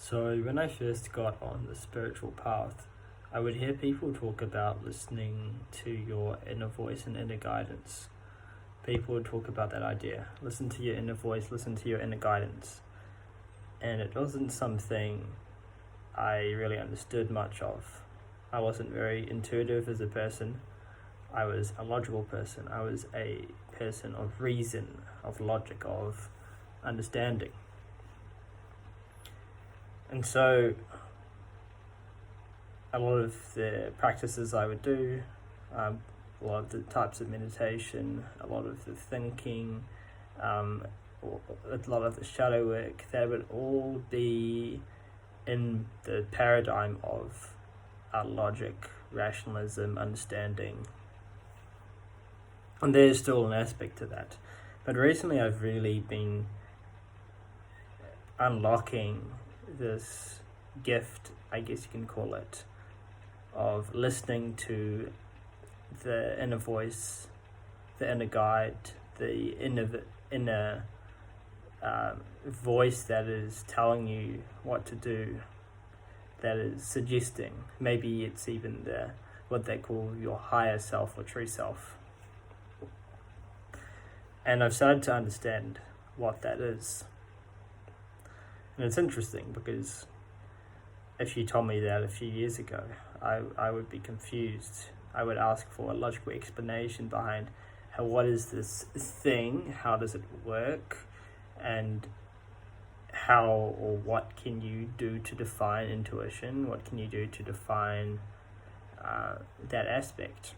So when I first got on the spiritual path, I would hear people talk about listening to your inner voice and inner guidance. People would talk about that idea. Listen to your inner voice, listen to your inner guidance. And it wasn't something I really understood much of. I wasn't very intuitive as a person. I was a logical person. I was a person of reason, of logic, of understanding. And so a lot of the practices I would do, a lot of the types of meditation, a lot of the thinking, a lot of the shadow work, they would all be in the paradigm of logic, rationalism, understanding. And there's still an aspect to that. But recently I've really been unlocking this gift, I guess you can call it, of listening to the inner voice, the inner guide, the inner voice that is telling you what to do, that is suggesting. Maybe it's even what they call your higher self or true self. And I've started to understand what that is. And it's interesting because if you told me that a few years ago, I would be confused. I would ask for a logical explanation behind what is this thing, how does it work, and how or what can you do to define intuition, what can you do to define that aspect.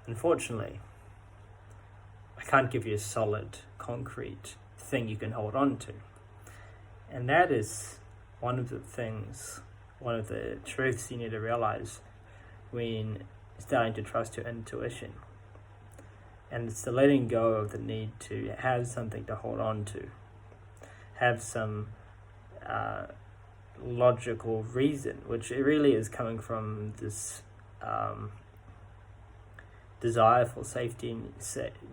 Unfortunately, I can't give you a solid, concrete thing you can hold on to. And that is one of the truths you need to realize when starting to trust your intuition. And it's the letting go of the need to have something to hold on to, have some logical reason, which it really is coming from this desire for safety,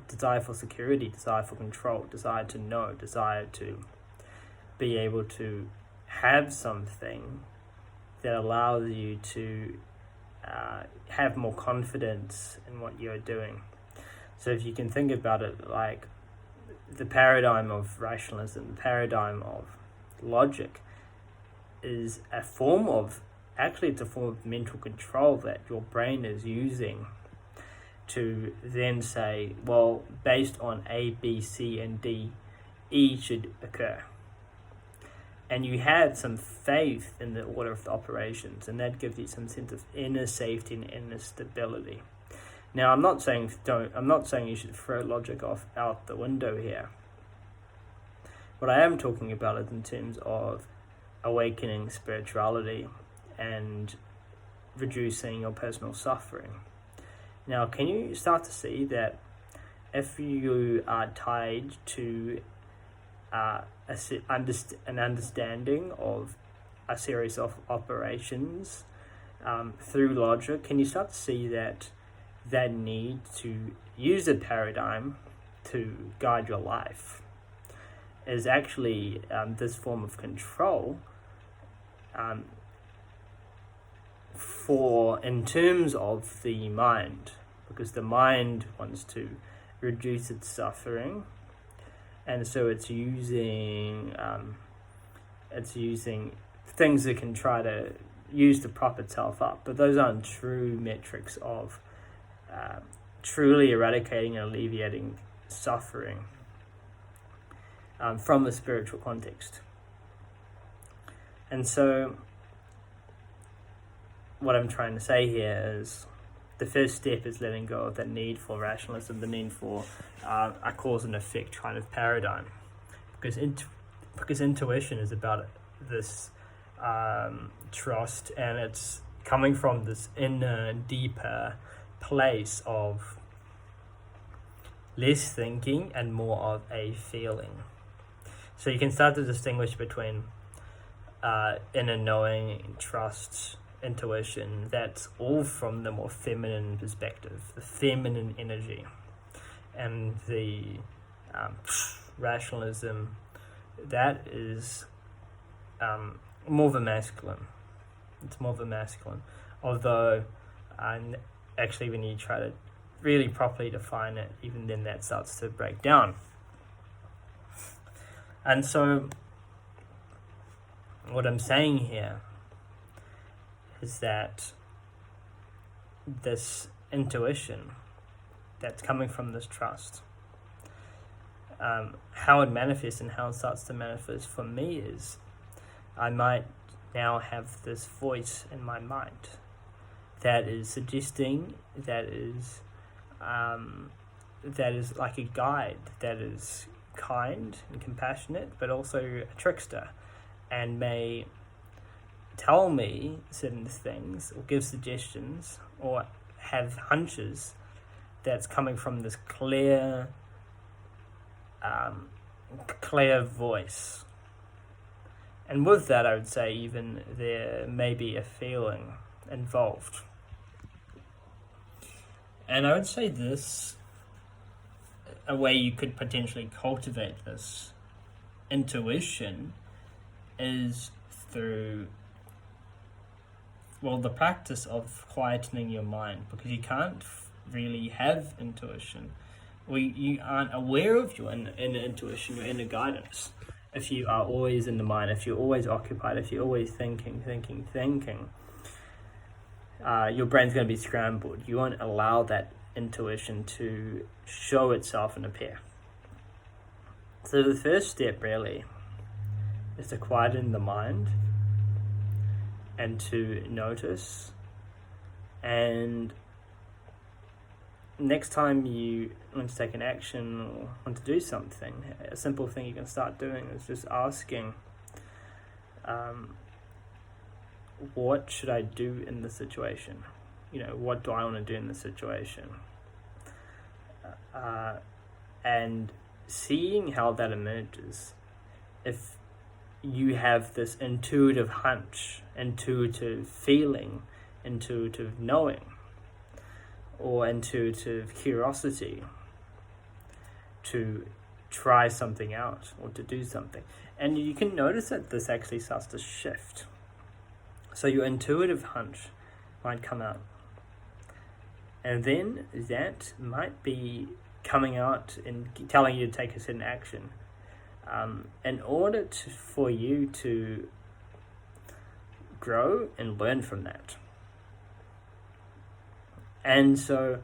desire for security, desire for control, desire to know, desire to be able to have something that allows you to have more confidence in what you're doing. So if you can think about it like the paradigm of rationalism, the paradigm of logic is a form of mental control that your brain is using to then say, well, based on A, B, C, and D, E should occur. And you have some faith in the order of the operations, and that gives you some sense of inner safety and inner stability. Now, I'm not saying you should throw logic out the window here. What I am talking about is in terms of awakening spirituality and reducing your personal suffering. Now, can you start to see that if you are tied to an understanding of a series of operations through logic, can you start to see that need to use a paradigm to guide your life is actually this form of control in terms of the mind, because the mind wants to reduce its suffering, and so it's using things that can try to use to prop itself up, but those aren't true metrics of truly eradicating and alleviating suffering from a spiritual context. And so what I'm trying to say here is the first step is letting go of the need for rationalism, the need for a cause and effect kind of paradigm, because intuition is about this trust, and it's coming from this inner, deeper place of less thinking and more of a feeling. So you can start to distinguish between inner knowing, trust, intuition. That's all from the more feminine perspective, the feminine energy, and the rationalism, that is more of a masculine. It's more of a masculine. Although, actually, when you try to really properly define it, even then that starts to break down. And so, what I'm saying here is that this intuition that's coming from this trust, how it manifests and how it starts to manifest for me is I might now have this voice in my mind that is suggesting, that is like a guide, that is kind and compassionate, but also a trickster, and may tell me certain things or give suggestions or have hunches that's coming from this clear voice. And with that, I would say even there may be a feeling involved. And I would say this, a way you could potentially cultivate this intuition is through, the practice of quietening your mind, because you can't really have intuition, or you aren't aware of your inner intuition, your inner guidance, if you are always in the mind, if you're always occupied, if you're always thinking, your brain's going to be scrambled. You won't allow that intuition to show itself and appear. So the first step really is to quieten the mind and to notice. And next time you want to take an action or want to do something, a simple thing you can start doing is just asking, what should I do in this situation? What do I want to do in this situation? And seeing how that emerges. If you have this intuitive hunch, intuitive feeling, intuitive knowing, or intuitive curiosity to try something out or to do something, and you can notice that this actually starts to shift. So your intuitive hunch might come out, and then that might be coming out and telling you to take a certain action. In order for you to grow and learn from that. And so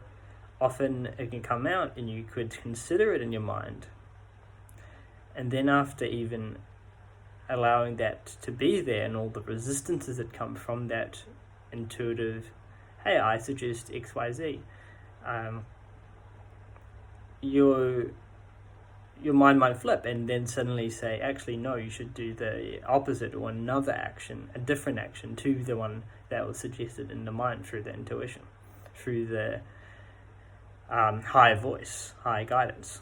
often it can come out and you could consider it in your mind. And then after even allowing that to be there and all the resistances that come from that intuitive, hey, I suggest XYZ, your mind might flip and then suddenly say, actually, no, you should do the opposite or another action, a different action to the one that was suggested in the mind through the intuition, through the high voice, high guidance,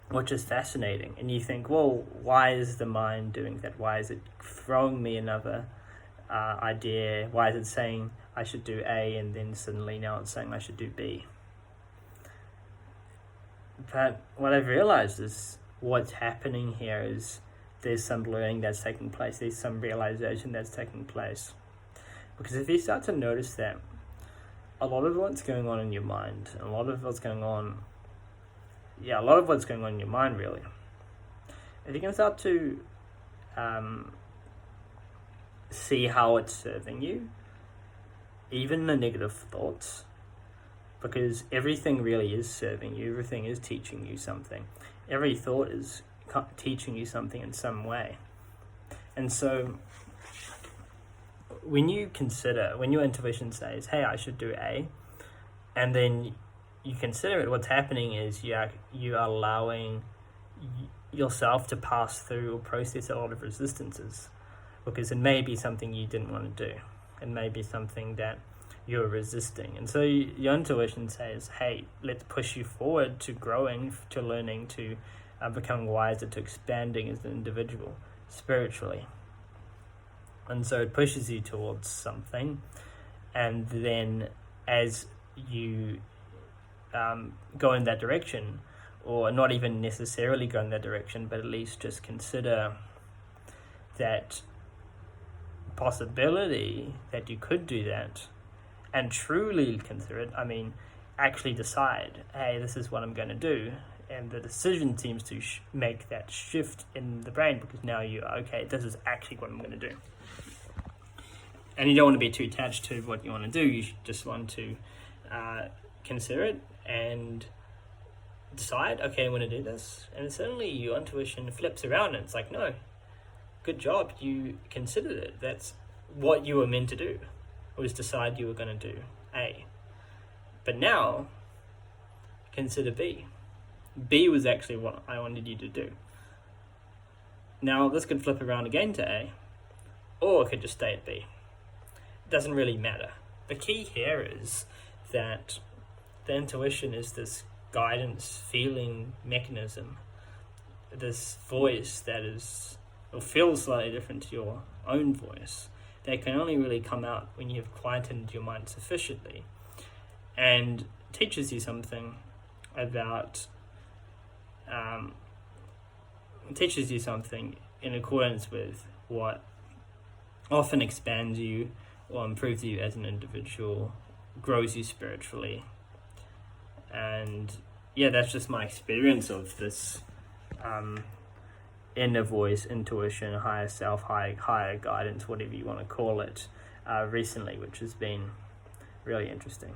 which is fascinating. And you think, well, why is the mind doing that? Why is it throwing me another idea? Why is it saying I should do A and then suddenly now it's saying I should do B? But what I've realized is what's happening here is there's some learning that's taking place. There's some realization that's taking place. Because if you start to notice that a lot of what's going on in your mind, a lot of what's going on in your mind really, if you can start to see how it's serving you, even the negative thoughts, because everything really is serving you, everything is teaching you something. Every thought is teaching you something in some way. And so when your intuition says, hey, I should do A, and then you consider it, what's happening is you are allowing yourself to pass through or process a lot of resistances, because it may be something you didn't want to do. It may be something that you're resisting. And so your intuition says, hey, let's push you forward to growing, to learning, to becoming wiser, to expanding as an individual spiritually. And so it pushes you towards something. And then as you go in that direction, or not even necessarily go in that direction, but at least just consider that possibility that you could do that, and truly consider it. I mean, actually decide, hey, this is what I'm going to do. And the decision seems to make that shift in the brain, because now you are, okay, this is actually what I'm going to do. And you don't want to be too attached to what you want to do. You just want to consider it and decide, okay, I'm going to do this. And suddenly your intuition flips around and it's like, no, good job, you considered it. That's what you were meant to do, was decide you were going to do A. But now, consider B. B was actually what I wanted you to do. Now, this could flip around again to A, or it could just stay at B. It doesn't really matter. The key here is that the intuition is this guidance, feeling mechanism, this voice that is, or feels slightly different to your own voice, that can only really come out when you've quietened your mind sufficiently, and teaches you something about teaches you something in accordance with what often expands you or improves you as an individual, grows you spiritually. And yeah, that's just my experience of this inner voice, intuition, higher self, higher guidance, whatever you want to call it, recently, which has been really interesting.